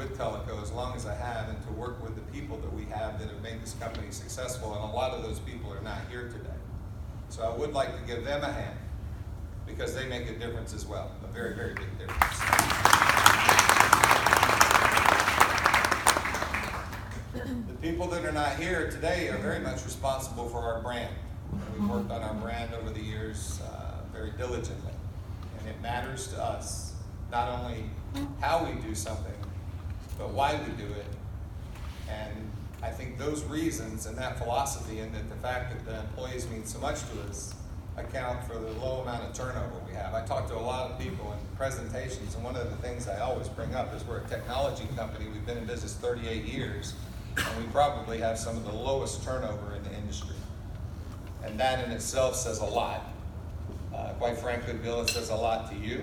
with TELECO as long as I have, and to work with the people that we have that have made this company successful, and a lot of those people are not here today. So I would like to give them a hand, because they make a difference as well, a very, very big difference. The people that are not here today are very much responsible for our brand. We've worked on our brand over the years very diligently, and it matters to us not only how we do something, but why we do it. And I think those reasons and that philosophy, and that the fact that the employees mean so much to us, account for the low amount of turnover we have. I talk to a lot of people in presentations, and one of the things I always bring up is we're a technology company. We've been in business 38 years, and we probably have some of the lowest turnover in the industry. And that in itself says a lot. Quite frankly, Bill, it says a lot to you.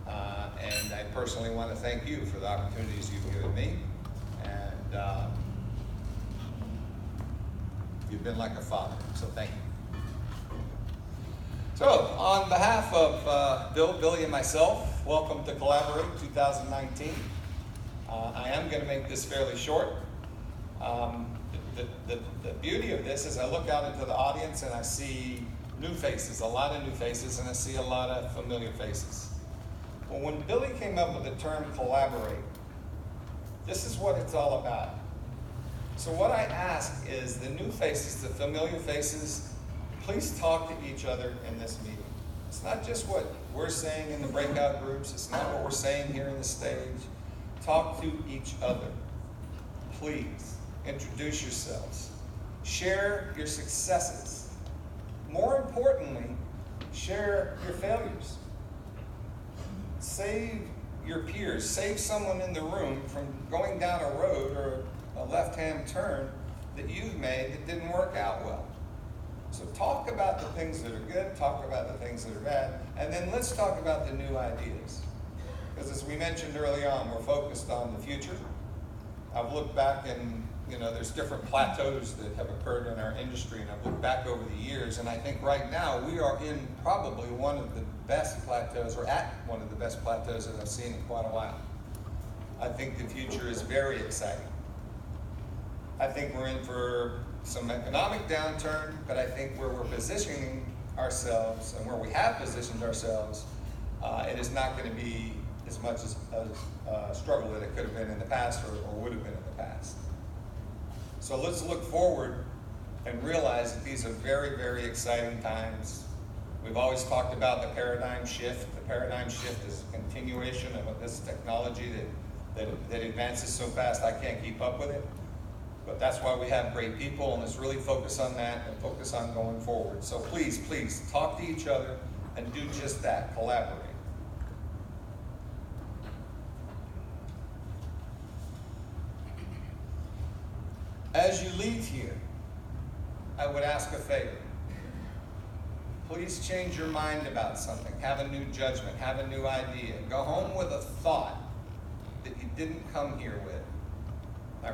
And I personally want to thank you for the opportunities you've given me. And you've been like a father, so thank you. So, on behalf of Bill, Billy, and myself, welcome to Collaborate 2019. I am going to make this fairly short. The beauty of this is I look out into the audience and I see new faces, a lot of new faces, and I see a lot of familiar faces. Well, when Billy came up with the term collaborate, this is what it's all about. So what I ask is the new faces, the familiar faces, please talk to each other in this meeting. It's not just what we're saying in the breakout groups. It's not what we're saying here in the stage. Talk to each other. Please introduce yourselves. Share your successes. More importantly, share your failures. Save your peers. Save someone in the room from going down a road or a left-hand turn that you've made that didn't work out well. So talk about the things that are good, talk about the things that are bad, and then let's talk about the new ideas. Because as we mentioned early on, we're focused on the future. I've looked back and, there's different plateaus that have occurred in our industry, and I've looked back over the years, and I think right now we are in probably one of the best plateaus, or at one of the best plateaus that I've seen in quite a while. I think the future is very exciting. I think we're in for some economic downturn, but I think where we're positioning ourselves and where we have positioned ourselves, it is not going to be as much as a struggle that it could have been in the past or would have been in the past. So let's look forward and realize that these are very, very exciting times. We've always talked about the paradigm shift. The paradigm shift is a continuation of this technology that advances so fast I can't keep up with it. But that's why we have great people, and let's really focus on that and focus on going forward. So please, please, talk to each other and do just that, collaborate. As you leave here, I would ask a favor. Please change your mind about something. Have a new judgment. Have a new idea. Go home with a thought that you didn't come here with.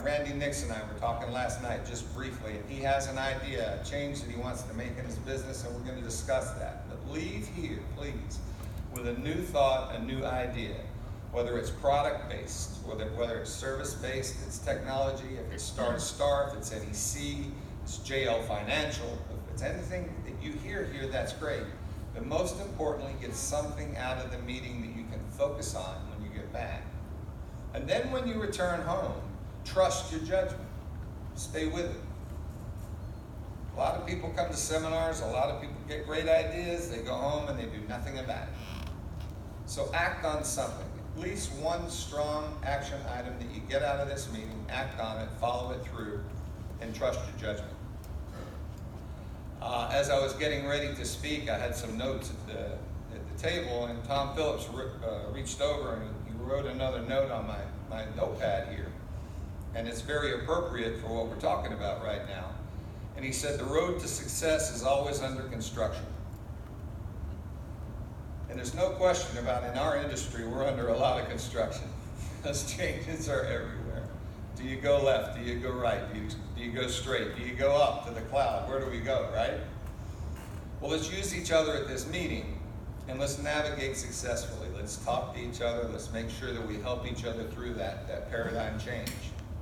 Randy Nixon and I were talking last night just briefly, and he has an idea, a change that he wants to make in his business, and we're going to discuss that. But leave here, please, with a new thought, a new idea. Whether it's product-based, whether it's service-based, it's technology, if it's Star, if it's NEC, it's JL Financial, if it's anything that you hear here, that's great. But most importantly, get something out of the meeting that you can focus on when you get back. And then when you return home, trust your judgment. Stay with it. A lot of people come to seminars, a lot of people get great ideas, they go home and they do nothing about it. So act on something. At least one strong action item that you get out of this meeting, act on it, follow it through, and trust your judgment. As I was getting ready to speak, I had some notes at the table, and Tom Phillips reached over and he wrote another note on my notepad here. And it's very appropriate for what we're talking about right now. And he said, the road to success is always under construction. And there's no question about in our industry, we're under a lot of construction. Those changes are everywhere. Do you go left? Do you go right? Do you go straight? Do you go up to the cloud? Where do we go, right? Well, let's use each other at this meeting, and let's navigate successfully. Let's talk to each other. Let's make sure that we help each other through that paradigm change,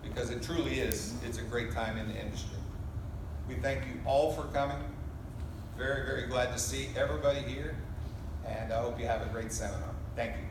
because it truly is, it's a great time in the industry. We thank you all for coming. Very, very glad to see everybody here, and I hope you have a great seminar. Thank you.